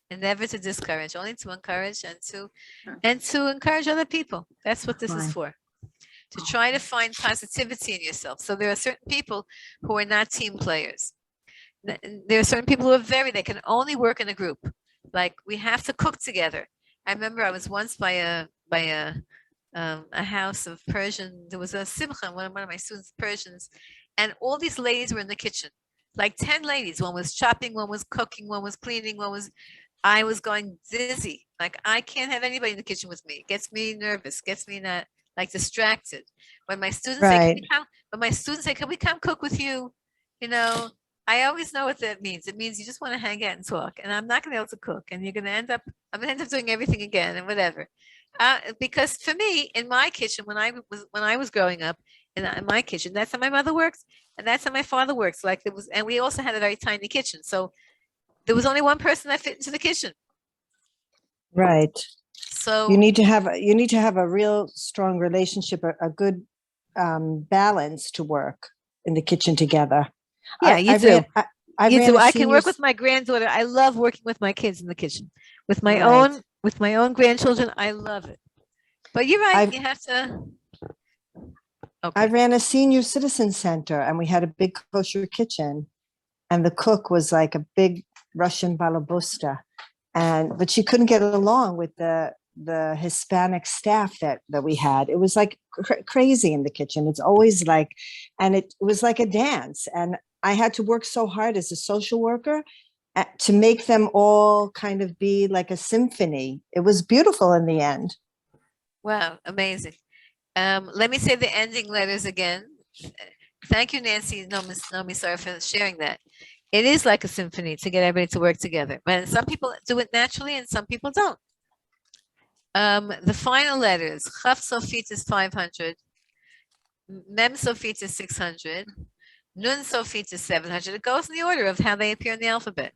and never to discourage, only to encourage and to encourage other people. That's what this is for. To try to find positivity in yourself. So there are certain people who are not team players. There are certain people who are they can only work in a group. Like we have to cook together. I remember I was once by a house of Persian. There was a simcha, one of my students, Persians, and all these ladies were in the kitchen, like 10 ladies. One was chopping, one was cooking, one was cleaning, I was going dizzy. Like I can't have anybody in the kitchen with me. It gets me nervous, gets me not like distracted. When my students say, can we come cook with you? I always know what that means. It means you just want to hang out and talk, and I'm not going to be able to cook, and I'm going to end up doing everything again and whatever. Because for me, in my kitchen, when I was growing up, in my kitchen, that's how my mother works, and that's how my father works. Like and we also had a very tiny kitchen, so there was only one person that fit into the kitchen. Right. So you need to have a real strong relationship, a good balance to work in the kitchen together. Yeah, you do. I can work with my granddaughter. I love working with my kids in the kitchen. With my own grandchildren, I love it. But you're right, you have to. Okay. I ran a senior citizen center, and we had a big kosher kitchen, and the cook was like a big Russian balabusta, but she couldn't get along with the Hispanic staff that we had. It was like crazy in the kitchen. It's always like, and it was like a dance, and I had to work so hard as a social worker to make them all kind of be like a symphony. It was beautiful in the end. Wow, amazing. Let me say the ending letters again. Thank you, Nancy. Nomi, sorry for sharing that. It is like a symphony to get everybody to work together. But some people do it naturally and some people don't. The final letters, Chaf Sofit is 500, Mem Sofit is 600, Nun Sofit is 700. It goes in the order of how they appear in the alphabet.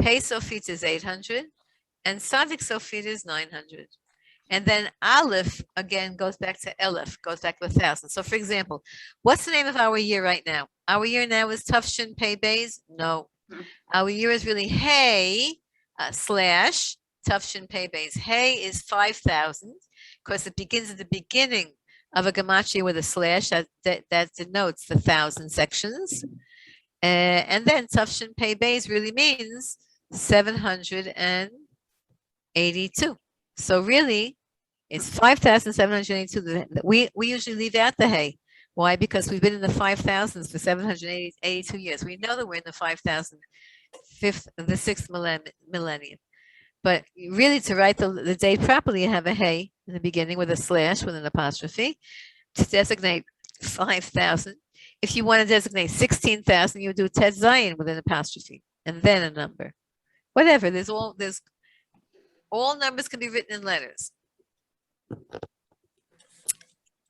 Pei Sofit is 800, and Sadik Sofit is 900. And then Aleph, again, goes back to Elif, goes back to 1,000. So for example, what's the name of our year right now? Our year now is Tufshin Pei Bays? No. Our year is really Hey slash Tufshin Pei Bays. Hey is 5,000 because it begins at the beginning of a gematria with a slash that denotes the 1,000 sections. And then Tufshin Pei Bays really means 782. So really, it's 5,782. We usually leave out the hay. Why? Because we've been in the 5,000s for 782 years. We know that we're in the 6th millennium. But really, to write the date properly, you have a hay in the beginning with a slash with an apostrophe to designate 5,000. If you want to designate 16,000, you would do Tet Zion with an apostrophe and then a number. Whatever. There's all numbers can be written in letters.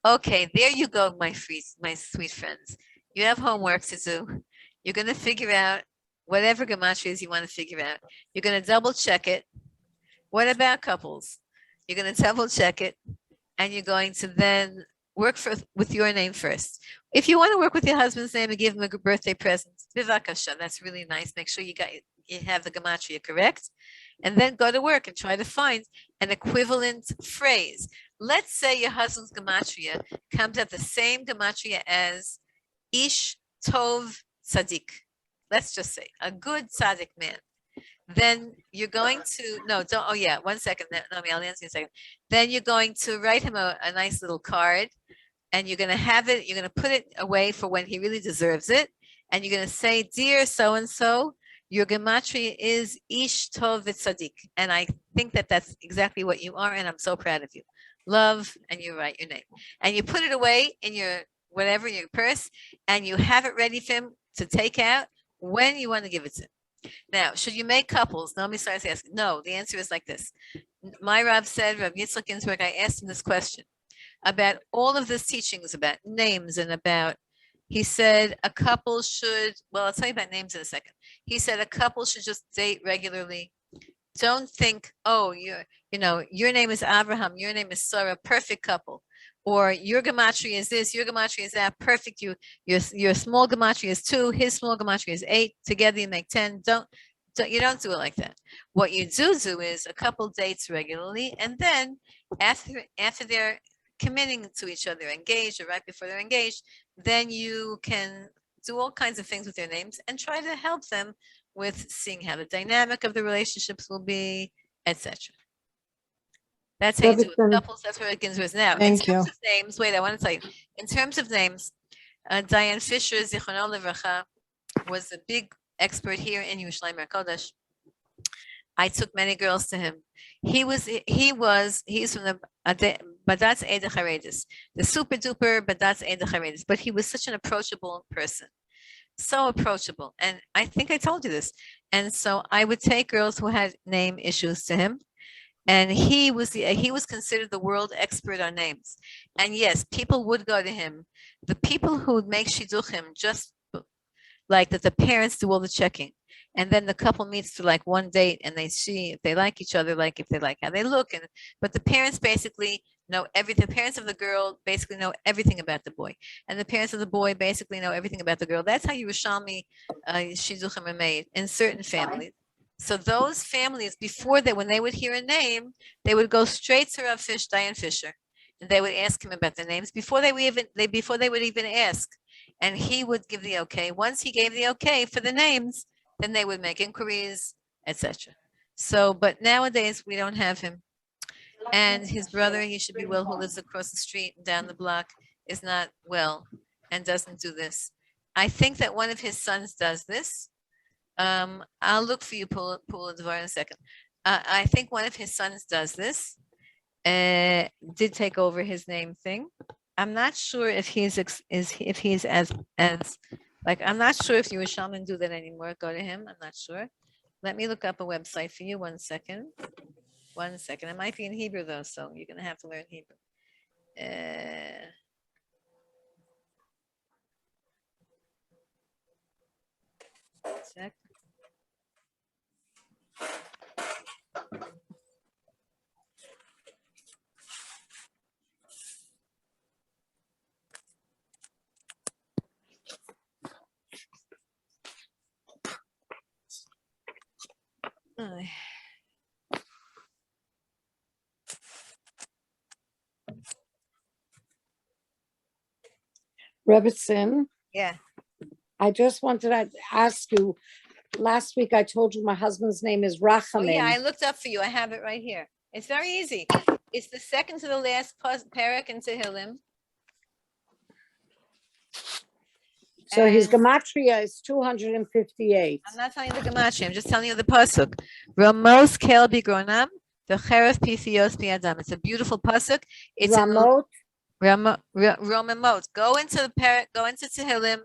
Okay, there you go, my sweet friends. You have homework to do. You're going to figure out whatever gematrias you want to figure out. You're going to double check it. What about couples? You're going to double check it, and you're going to then work with your name first. If you want to work with your husband's name and give him a birthday present, bivakasha, that's really nice. Make sure you have the gematria correct, and then go to work and try to find an equivalent phrase. Let's say your husband's gematria comes at the same gematria as Ish Tov Tzaddik. Let's just say a good tzaddik man. Then you're going to, no, don't, oh yeah, 1 second, Naomi, I'll answer you in a second. Then you're going to write him a nice little card, and you're going to have it, you're going to put it away for when he really deserves it. And you're going to say, dear so-and-so, your gematria is Ish Tov Tzaddik. And I think that that's exactly what you are, and I'm so proud of you. Love, and you write your name. And you put it away in your, whatever, in your purse, and you have it ready for him to take out when you want to give it to him. Now, should you make couples? Naomi starts asking. No, the answer is like this. My Rav said, Rav Yitzchak Ginsburg, I asked him this question about all of this teachings about names and about, he said a couple should, well, I'll tell you about names in a second. He said a couple should just date regularly. Don't think, oh, your name is Abraham, your name is Sarah, perfect couple. Or your gematria is this, your gematria is that, perfect. Your small gematria is 2, his small gematria is 8. Together you make 10. You don't do it like that. What you do is a couple dates regularly, and then after they're committing to each other, engaged, or right before they're engaged, then you can do all kinds of things with their names and try to help them with seeing how the dynamic of the relationships will be, etc. That's how you do it with couples. That's where it begins with. Now, in terms of names, wait, I want to tell you. In terms of names, Diane Fisher, Zichrono Livracha, was a big expert here in Yerushalayim HaKodesh. I took many girls to him. He's from the Badatz Eda Charedis, the super duper Badatz Eda Charedis, but he was such an approachable person. So approachable. And I think I told you this. And so I would take girls who had name issues to him. And he was considered the world expert on names. And yes, people would go to him. The people who would make shidduchim, just like that the parents do all the checking. And then the couple meets for like one date and they see if they like each other, like if they like how they look. But the parents basically know everything. The parents of the girl basically know everything about the boy. And the parents of the boy basically know everything about the girl. That's how Yerushalmi shidduchim are made in certain families. So those families, when they would hear a name, they would go straight to Rav Diane Fisher, and they would ask him about the names before they would even ask, and he would give the okay. Once he gave the okay for the names, then they would make inquiries, etc. So, but nowadays we don't have him, and his brother, he should be well, who lives across the street and down the block, is not well and doesn't do this. I think that one of his sons does this. I'll look for you, Pula Devar, in a second. I think one of his sons does this. Did take over his name thing. I'm not sure if he's as like, I'm not sure if Yerushalmi do that anymore. Go to him. I'm not sure. Let me look up a website for you. 1 second. 1 second. It might be in Hebrew though, so you're gonna have to learn Hebrew. Check. Rebbetzin, Yeah. I just wanted to ask you, last week I told you my husband's name is Oh, yeah, I Rachamin. looked up for you. I have it right here. It's very easy. It's the second to the last parak in Tehillim. So his and- gematria is 258. I'm not telling you the gematria. I'm just telling you the pasuk. Ramos kel bigronam, the cheref pithios biadam. It's a beautiful pasuk. It's in Ramot, Romamot. Go into the parak. Go into Tehillim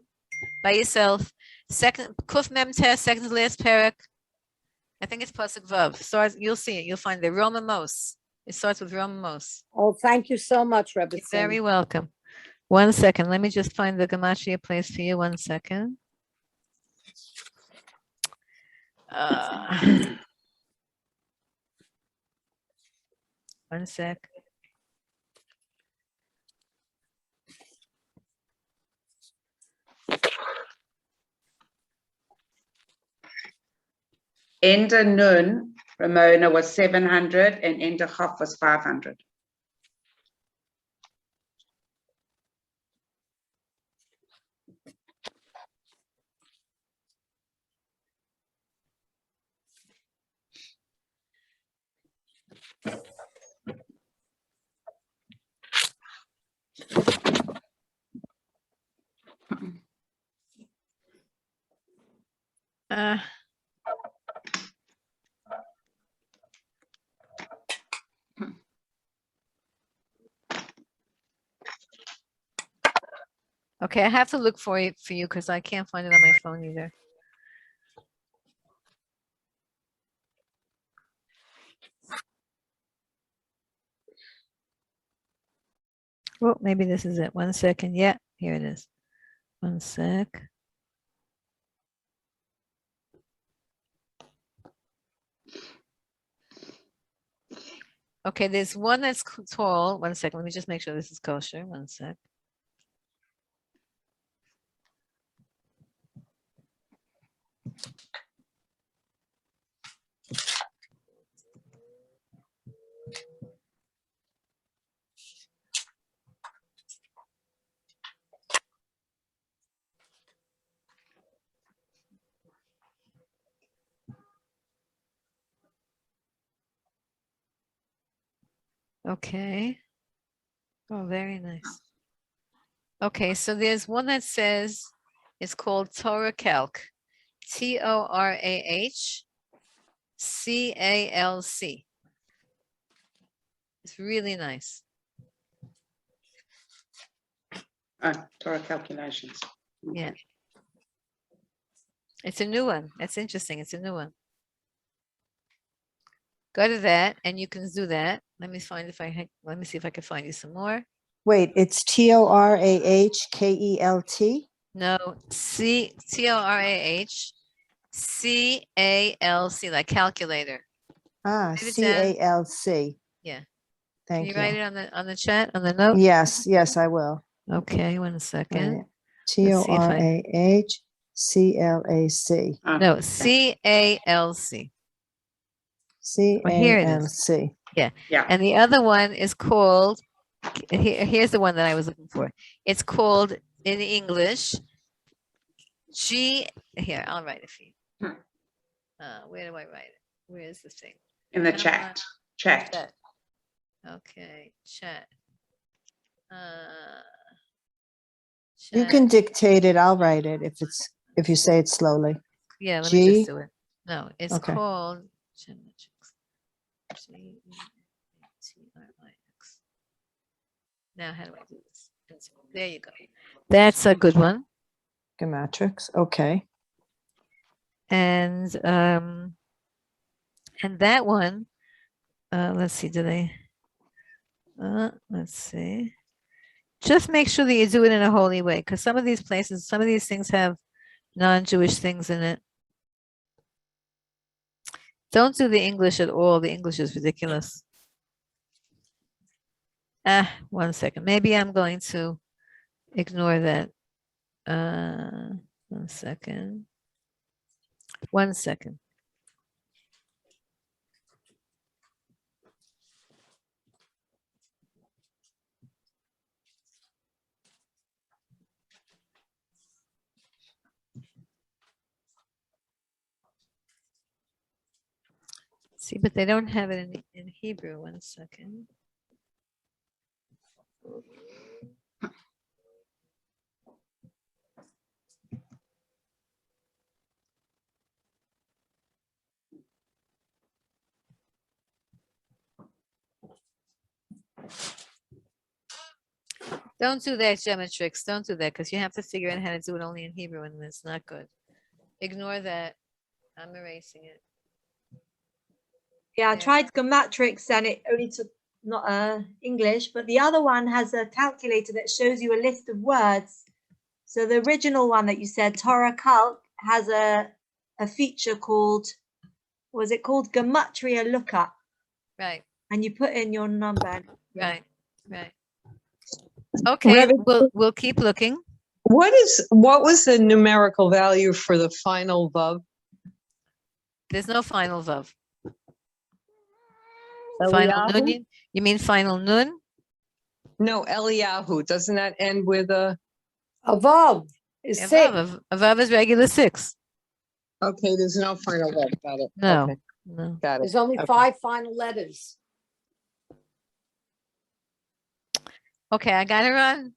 by yourself. Second kuf memtes, second to the last parak. I think it's pasuk vav. Starts. You'll see it. You'll find the Romamos. It starts with Romamos. oh, thank you so much, You're Rebbetzin. very welcome. 1 second. Let me just find the gematria place for you. 1 second. One sec. Ender Nun, Ramona was 700 and Ender Chaf was 500. Uh, okay, I have to look for it for you because I can't find it on my phone either. Well, maybe this is it. 1 second. Yeah, here it is. 1 sec. Okay, there's one that's tall. 1 second. Let me just make sure this is kosher. 1 sec. Okay. Oh, very nice. Okay, so there's one that says it's called Torah Calc. TORAHCALC. It's really nice. Torah calculations. Yeah. It's a new one. That's interesting. It's a new one. Go to that and you can do that. Let me find if let me see if I can find you some more. Wait, it's TORAHKELT? No, TORAHCALC, like calculator. Ah, Write it down. CALC. Yeah. Can Thank you write you. it on the chat, on the note? Yes, yes, I will. Okay, 1 second. Right. TORAHCLAC. No, CALC. Here it is. CALC. Yeah. And the other one is called, here's the one that I was looking for. It's called in English, here, I'll write it for you. Where do I write it? Where is this thing? In the Come chat. Chat. Okay, chat. You can dictate it. I'll write it if you say it slowly. Yeah, let me G? just do it. No, it's Okay. called geometrics. Geometrics. Now, how do I do this? There you go. That's a good one. Gematrix. Okay. And that one, let's see, let's see. Just make sure that you do it in a holy way, because some of these places, some of these things have non-Jewish things in it. Don't do the English at all. The English is ridiculous. 1 second. Maybe I'm going to ignore that. 1 second. 1 second. See, but they don't have it in Hebrew. 1 second. Don't do that, Geometrix. Don't do that because you have to figure out how to do it only in Hebrew and it's not good. Ignore that. I'm erasing it. Yeah, I Yeah. tried Gematrix and it only took not English, but the other one has a calculator that shows you a list of words. So the original one that you said, Torah Calc, has a feature called, was it called Gematria Lookup? Right, And you put in your number. and- right, right. Okay, Rebbetzin, we'll keep looking. what was the numerical value for the final vav? There's no final vav. Final Eliyahu? nun? You mean final nun? No, Eliyahu. Doesn't that end with a? Above is A 6. vav. A vav is regular 6. Okay, there's no final vav. Got it. No, Okay, no. got it. There's only Okay. 5 final letters. Okay, I gotta run.